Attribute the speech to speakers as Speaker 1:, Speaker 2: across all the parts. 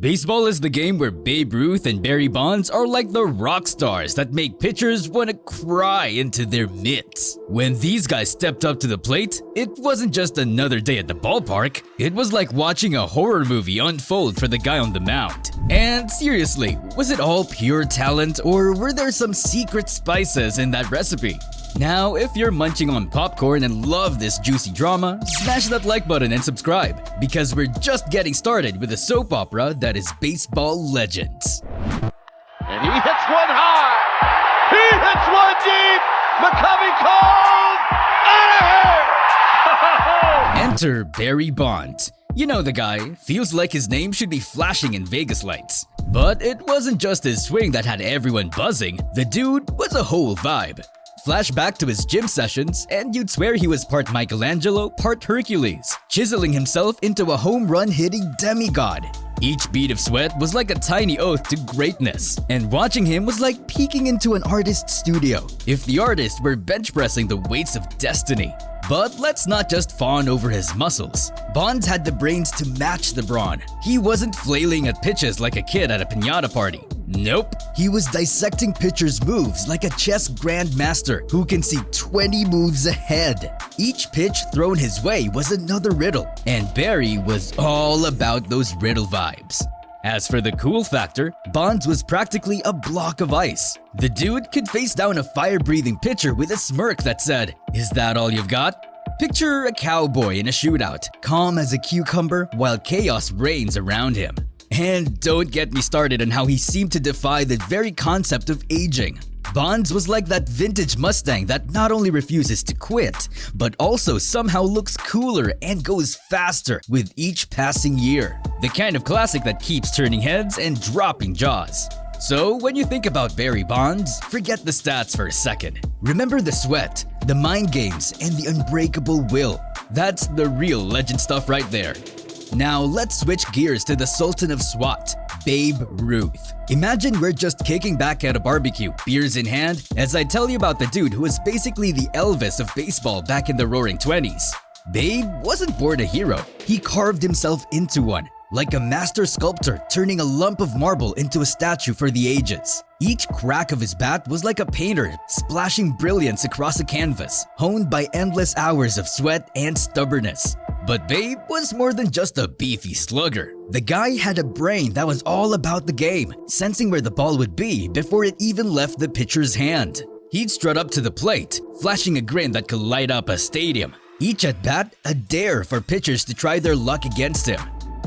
Speaker 1: Baseball is the game where Babe Ruth and Barry Bonds are like the rock stars that make pitchers want to cry into their mitts. When these guys stepped up to the plate, it wasn't just another day at the ballpark, it was like watching a horror movie unfold for the guy on the mound. And seriously, was it all pure talent or were there some secret spices in that recipe? Now, if you're munching on popcorn and love this juicy drama, smash that like button and subscribe, because we're just getting started with a soap opera that is baseball legends.
Speaker 2: And he hits one high! He hits one deep! McCovey called! Out of here!
Speaker 1: Enter Barry Bonds. You know the guy, feels like his name should be flashing in Vegas lights. But it wasn't just his swing that had everyone buzzing, the dude was a whole vibe. Flash back to his gym sessions, and you'd swear he was part Michelangelo, part Hercules, chiseling himself into a home run hitting demigod. Each bead of sweat was like a tiny oath to greatness, and watching him was like peeking into an artist's studio, if the artist were bench pressing the weights of destiny. But let's not just fawn over his muscles. Bonds had the brains to match the brawn. He wasn't flailing at pitches like a kid at a piñata party. Nope. He was dissecting pitchers' moves like a chess grandmaster who can see 20 moves ahead. Each pitch thrown his way was another riddle, and Barry was all about those riddle vibes. As for the cool factor, Bonds was practically a block of ice. The dude could face down a fire-breathing pitcher with a smirk that said, "Is that all you've got?" Picture a cowboy in a shootout, calm as a cucumber while chaos reigns around him. And don't get me started on how he seemed to defy the very concept of aging. Bonds was like that vintage Mustang that not only refuses to quit, but also somehow looks cooler and goes faster with each passing year. The kind of classic that keeps turning heads and dropping jaws. So when you think about Barry Bonds, forget the stats for a second. Remember the sweat, the mind games, and the unbreakable will. That's the real legend stuff right there. Now let's switch gears to the Sultan of SWAT, Babe Ruth. Imagine we're just kicking back at a barbecue, beers in hand, as I tell you about the dude who was basically the Elvis of baseball back in the roaring 20s. Babe wasn't born a hero, he carved himself into one, like a master sculptor turning a lump of marble into a statue for the ages. Each crack of his bat was like a painter splashing brilliance across a canvas, honed by endless hours of sweat and stubbornness. But Babe was more than just a beefy slugger. The guy had a brain that was all about the game, sensing where the ball would be before it even left the pitcher's hand. He'd strut up to the plate, flashing a grin that could light up a stadium. Each at bat, a dare for pitchers to try their luck against him.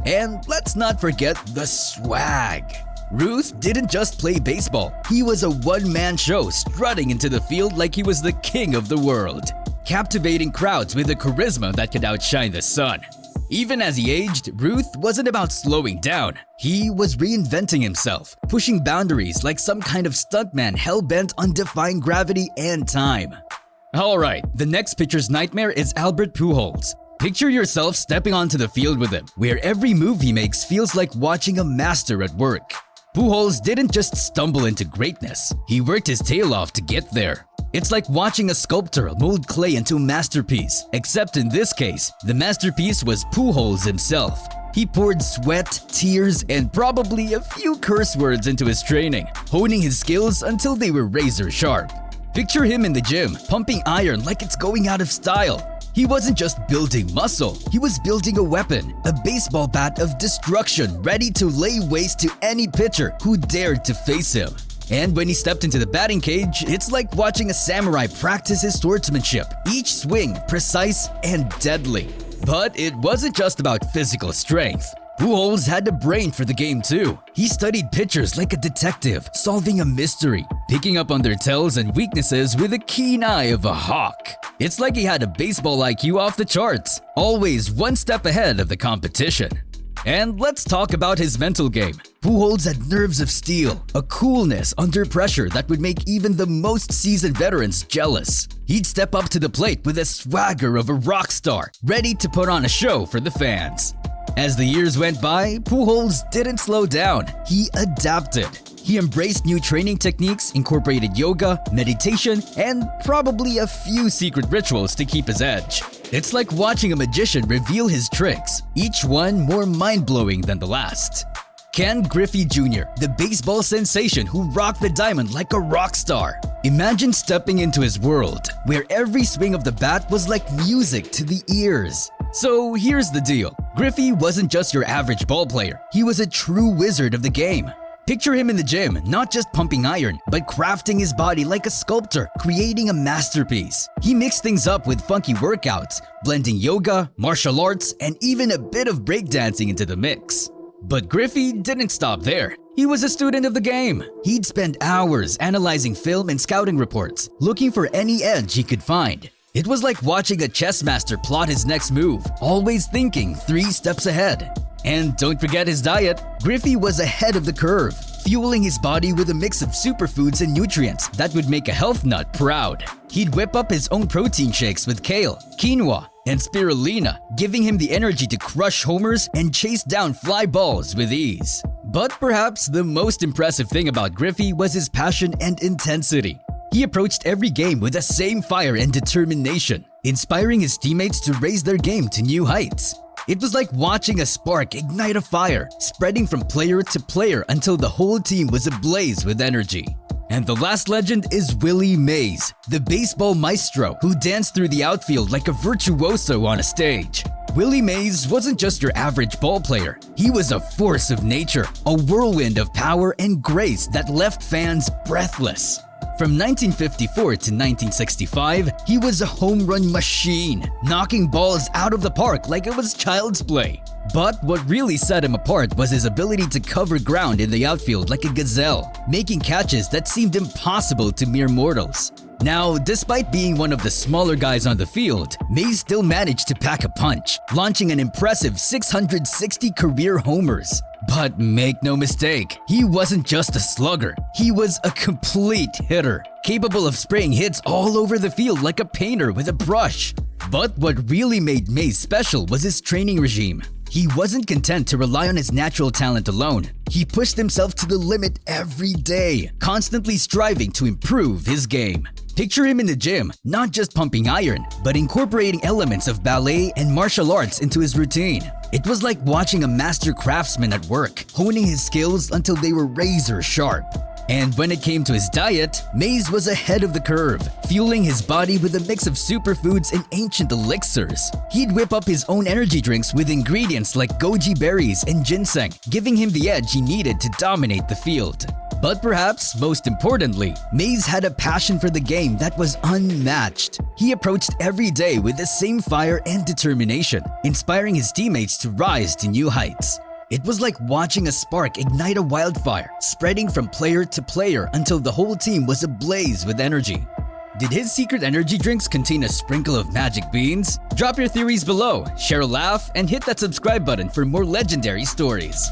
Speaker 1: And let's not forget the swag. Ruth didn't just play baseball, he was a one-man show strutting into the field like he was the king of the world, captivating crowds with a charisma that could outshine the sun. Even as he aged, Ruth wasn't about slowing down. He was reinventing himself, pushing boundaries like some kind of stuntman hell-bent on defying gravity and time. Alright, the next pitcher's nightmare is Albert Pujols. Picture yourself stepping onto the field with him, where every move he makes feels like watching a master at work. Pujols didn't just stumble into greatness, he worked his tail off to get there. It's like watching a sculptor mold clay into a masterpiece, except in this case, the masterpiece was Pujols himself. He poured sweat, tears, and probably a few curse words into his training, honing his skills until they were razor sharp. Picture him in the gym, pumping iron like it's going out of style. He wasn't just building muscle, he was building a weapon, a baseball bat of destruction ready to lay waste to any pitcher who dared to face him. And when he stepped into the batting cage, it's like watching a samurai practice his swordsmanship, each swing precise and deadly. But it wasn't just about physical strength. Pujols had a brain for the game too. He studied pitchers like a detective, solving a mystery, picking up on their tells and weaknesses with a keen eye of a hawk. It's like he had a baseball IQ off the charts, always one step ahead of the competition. And let's talk about his mental game. Pujols had nerves of steel, a coolness under pressure that would make even the most seasoned veterans jealous. He'd step up to the plate with a swagger of a rock star, ready to put on a show for the fans. As the years went by, Pujols didn't slow down, he adapted. He embraced new training techniques, incorporated yoga, meditation, and probably a few secret rituals to keep his edge. It's like watching a magician reveal his tricks, each one more mind-blowing than the last. Ken Griffey Jr., the baseball sensation who rocked the diamond like a rock star. Imagine stepping into his world, where every swing of the bat was like music to the ears. So here's the deal. Griffey wasn't just your average ball player. He was a true wizard of the game. Picture him in the gym, not just pumping iron, but crafting his body like a sculptor, creating a masterpiece. He mixed things up with funky workouts, blending yoga, martial arts, and even a bit of breakdancing into the mix. But Griffey didn't stop there. He was a student of the game. He'd spend hours analyzing film and scouting reports, looking for any edge he could find. It was like watching a chess master plot his next move, always thinking 3 steps ahead. And don't forget his diet. Griffey was ahead of the curve, fueling his body with a mix of superfoods and nutrients that would make a health nut proud. He'd whip up his own protein shakes with kale, quinoa, and spirulina, giving him the energy to crush homers and chase down fly balls with ease. But perhaps the most impressive thing about Griffey was his passion and intensity. He approached every game with the same fire and determination, inspiring his teammates to raise their game to new heights. It was like watching a spark ignite a fire, spreading from player to player until the whole team was ablaze with energy. And the last legend is Willie Mays, the baseball maestro who danced through the outfield like a virtuoso on a stage. Willie Mays wasn't just your average ball player. He was a force of nature, a whirlwind of power and grace that left fans breathless. From 1954 to 1965, he was a home run machine, knocking balls out of the park like it was child's play. But what really set him apart was his ability to cover ground in the outfield like a gazelle, making catches that seemed impossible to mere mortals. Now, despite being one of the smaller guys on the field, Mays still managed to pack a punch, launching an impressive 660 career homers. But make no mistake, he wasn't just a slugger, he was a complete hitter, capable of spraying hits all over the field like a painter with a brush. But what really made Mays special was his training regime. He wasn't content to rely on his natural talent alone. He pushed himself to the limit every day, constantly striving to improve his game. Picture him in the gym, not just pumping iron, but incorporating elements of ballet and martial arts into his routine. It was like watching a master craftsman at work, honing his skills until they were razor sharp. And when it came to his diet, Mays was ahead of the curve, fueling his body with a mix of superfoods and ancient elixirs. He'd whip up his own energy drinks with ingredients like goji berries and ginseng, giving him the edge he needed to dominate the field. But perhaps most importantly, Mays had a passion for the game that was unmatched. He approached every day with the same fire and determination, inspiring his teammates to rise to new heights. It was like watching a spark ignite a wildfire, spreading from player to player until the whole team was ablaze with energy. Did his secret energy drinks contain a sprinkle of magic beans? Drop your theories below, share a laugh, and hit that subscribe button for more legendary stories.